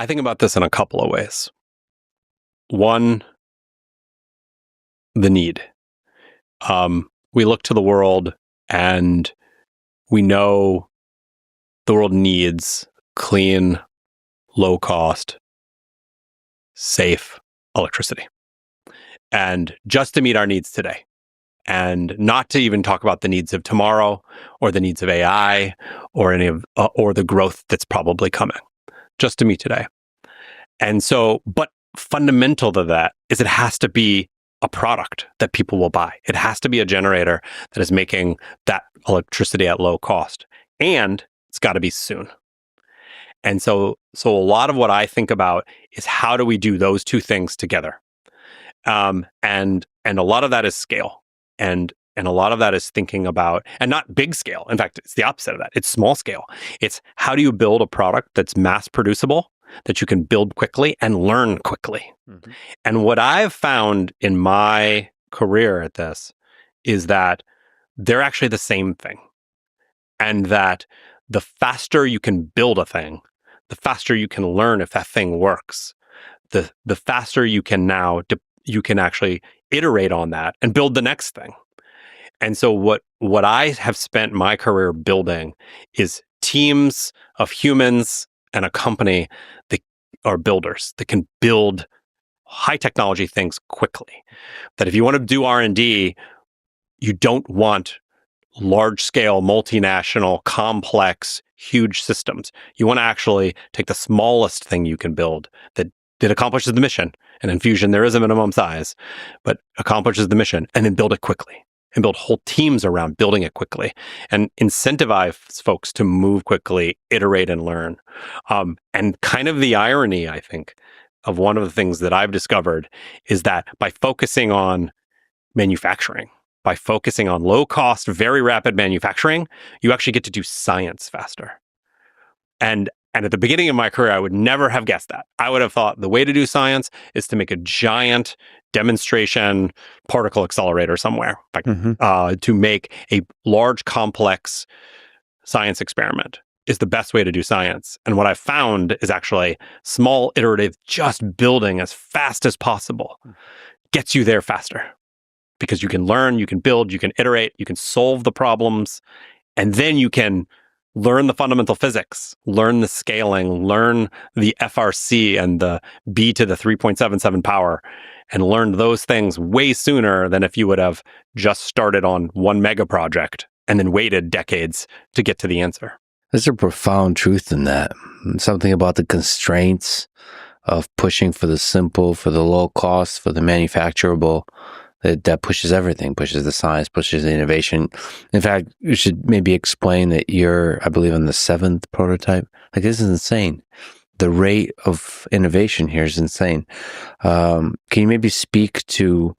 I think about this in a couple of ways. One, the need. We look to the world and we know the world needs clean, low cost, safe electricity. And just to meet our needs today. And not to even talk about the needs of tomorrow or the needs of AI or any of or the growth that's probably coming, just to meet today. And so, but fundamental to that is it has to be a product that people will buy. It has to be a generator that is making that electricity at low cost, and it's got to be soon. And so a lot of what I think about is how do we do those two things together? And a lot of that is scale. And a lot of that is thinking about, and not big scale. In fact, it's the opposite of that. It's small scale. It's how do you build a product that's mass producible, that you can build quickly and learn quickly. Mm-hmm. And what I've found in my career at this is that they're actually the same thing. And that the faster you can build a thing, the faster you can learn if that thing works. The faster you can you can actually iterate on that and build the next thing. And so what I have spent my career building is teams of humans and a company that are builders that can build high technology things quickly. That if you want to do R&D, you don't want large scale, multinational, complex, huge systems. You want to actually take the smallest thing you can build that accomplishes the mission. And in Fusion, there is a minimum size, but accomplishes the mission, and then build it quickly and build whole teams around building it quickly and incentivize folks to move quickly, iterate and learn. And kind of the irony, I think, of one of the things that I've discovered is that by focusing on manufacturing, by focusing on low cost, very rapid manufacturing, you actually get to do science faster. And at the beginning of my career, I would never have guessed that. I would have thought the way to do science is to make a giant demonstration particle accelerator somewhere, to make a large, complex science experiment is the best way to do science. And what I found is actually small, iterative, just building as fast as possible gets you there faster. Because you can learn, you can build, you can iterate, you can solve the problems, and then you can learn the fundamental physics, learn the scaling, learn the FRC and the B to the 3.77 power, and learn those things way sooner than if you would have just started on one mega project and then waited decades to get to the answer. There's a profound truth in that. Something about the constraints of pushing for the simple, for the low cost, for the manufacturable. That pushes everything, pushes the science, pushes the innovation. In fact, you should maybe explain that you're, I believe, on the 7th prototype. Like, this is insane. The rate of innovation here is insane. Can you maybe speak to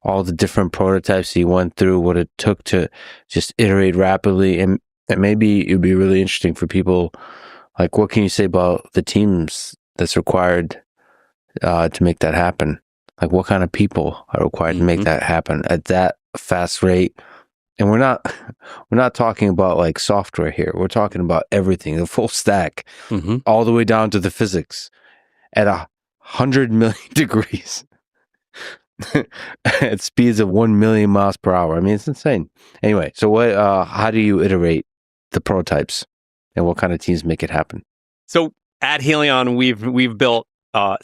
all the different prototypes you went through, what it took to just iterate rapidly? And maybe it'd be really interesting for people, like, what can you say about the teams that's required to make that happen? Like, what kind of people are required to make that happen at that fast rate? And we're not talking about like software here. We're talking about everything, the full stack, all the way down to the physics at 100 million degrees at speeds of 1 million miles per hour. I mean, it's insane. Anyway, so what? How do you iterate the prototypes, and what kind of teams make it happen? So at Helion, we've built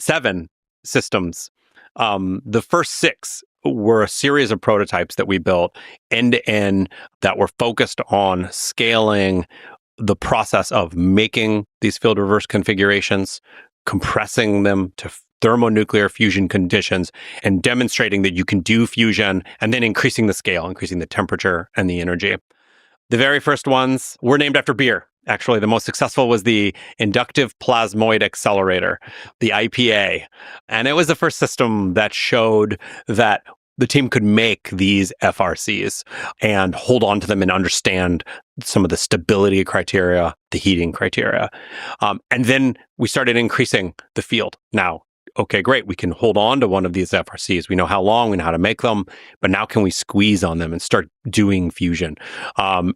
7 systems. The first 6 were a series of prototypes that we built end to end that were focused on scaling the process of making these field reverse configurations, compressing them to thermonuclear fusion conditions, and demonstrating that you can do fusion, and then increasing the scale, increasing the temperature and the energy. The very first ones were named after beer. Actually, the most successful was the Inductive Plasmoid Accelerator, the IPA. And it was the first system that showed that the team could make these FRCs and hold on to them and understand some of the stability criteria, the heating criteria. And then we started increasing the field. Now, okay, great. We can hold on to one of these FRCs. We know how long, we know how to make them, but now can we squeeze on them and start doing fusion,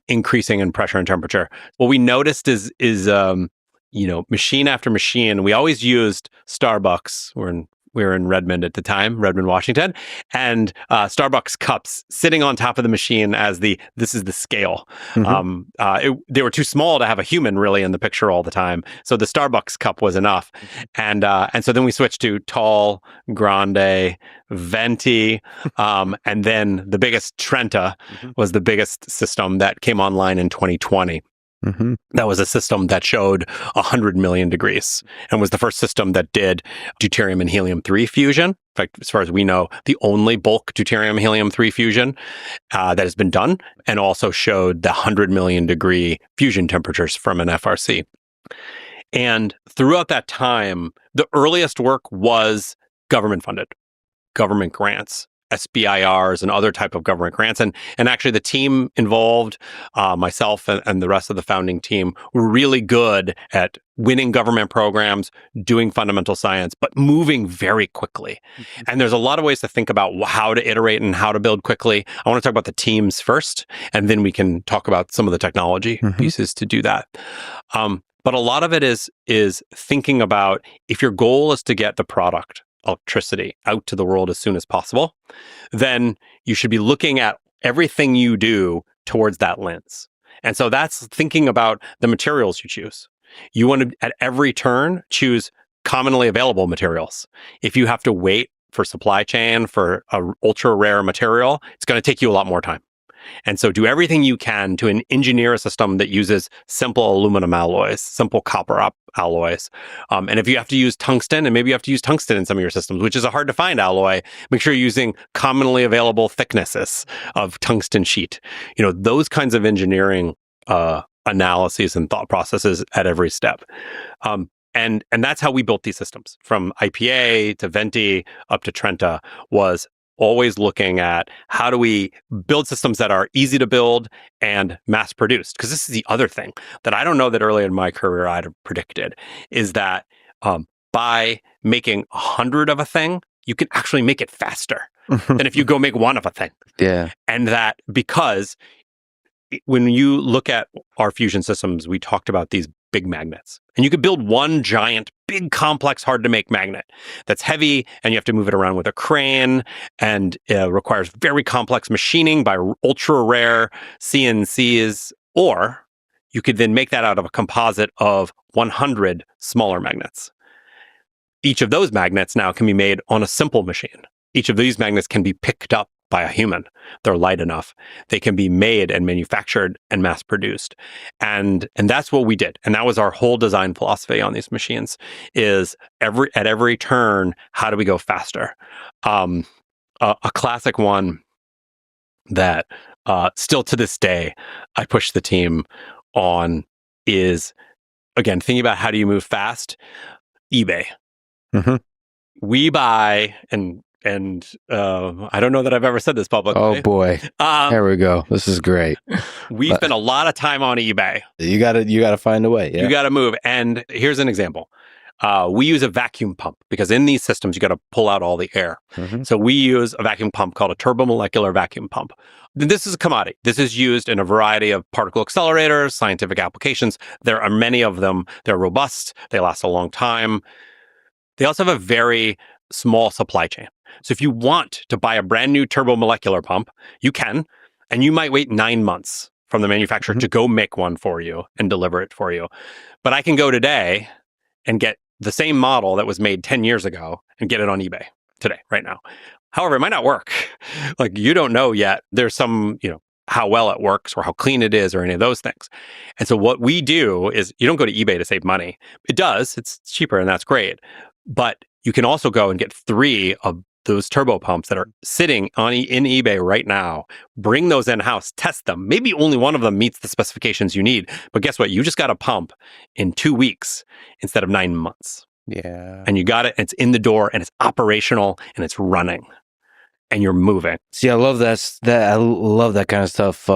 increasing in pressure and temperature? What we noticed is machine after machine. We always used Starbucks. We were in Redmond at the time, Redmond, Washington, and Starbucks cups sitting on top of the machine as this is the scale. They were too small to have a human really in the picture all the time, so the Starbucks cup was enough. And so then we switched to tall, grande, venti, and then the biggest Trenta was the biggest system that came online in 2020. That was a system that showed 100 million degrees and was the first system that did deuterium and helium-3 fusion. In fact, as far as we know, the only bulk deuterium helium-3 fusion that has been done, and also showed the 100 million degree fusion temperatures from an FRC. And throughout that time, the earliest work was government funded, government grants, SBIRs and other type of government grants. And actually the team involved, myself and the rest of the founding team, were really good at winning government programs, doing fundamental science, but moving very quickly. And there's a lot of ways to think about how to iterate and how to build quickly. I want to talk about the teams first, and then we can talk about some of the technology pieces to do that. But a lot of it is thinking about, if your goal is to get the product, electricity, out to the world as soon as possible, then you should be looking at everything you do towards that lens. And so that's thinking about the materials you choose. You want to, at every turn, choose commonly available materials. If you have to wait for supply chain for an ultra rare material, it's going to take you a lot more time. And so do everything you can to engineer a system that uses simple aluminum alloys, simple copper alloys. And if you have to use tungsten, and maybe you have to use tungsten in some of your systems, which is a hard to find alloy, make sure you're using commonly available thicknesses of tungsten sheet. Those kinds of engineering analyses and thought processes at every step. And that's how we built these systems, from IPA to Venti up to Trenta, was always looking at how do we build systems that are easy to build and mass produced. Because this is the other thing that I don't know that early in my career I'd have predicted, is that by making 100 of a thing, you can actually make it faster than if you go make one of a thing. Yeah. And that because when you look at our fusion systems, we talked about these big magnets. And you could build one giant, big, complex, hard to make magnet that's heavy, and you have to move it around with a crane, and requires very complex machining by ultra rare CNCs. Or you could then make that out of a composite of 100 smaller magnets. Each of those magnets now can be made on a simple machine. Each of these magnets can be picked up by a human. They're light enough. They can be made and manufactured and mass produced. And that's what we did. And that was our whole design philosophy on these machines, is at every turn, how do we go faster? A classic one that still to this day I push the team on is, again, thinking about how do you move fast? eBay. We buy, and I don't know that I've ever said this publicly. Oh boy, here we go. This is great. We spend a lot of time on eBay. You gotta find a way. Yeah. You gotta move. And here's an example. We use a vacuum pump, because in these systems you got to pull out all the air. So we use a vacuum pump called a turbomolecular vacuum pump. This is a commodity. This is used in a variety of particle accelerators, scientific applications. There are many of them. They're robust. They last a long time. They also have a very small supply chain. So if you want to buy a brand new turbomolecular pump, you can, and you might wait 9 months from the manufacturer to go make one for you and deliver it for you. But I can go today and get the same model that was made 10 years ago and get it on eBay today, right now. However, it might not work. Like, you don't know yet. There's some, how well it works or how clean it is or any of those things. And so what we do is, you don't go to eBay to save money. It does. It's cheaper, and that's great. But you can also go and get 3 of those turbo pumps that are sitting in eBay right now. Bring those in-house, test them. Maybe only one of them meets the specifications you need. But guess what? You just got a pump in 2 weeks instead of 9 months. Yeah. And you got it, and it's in the door, and it's operational, and it's running, and you're moving. See, I love that. I love that kind of stuff.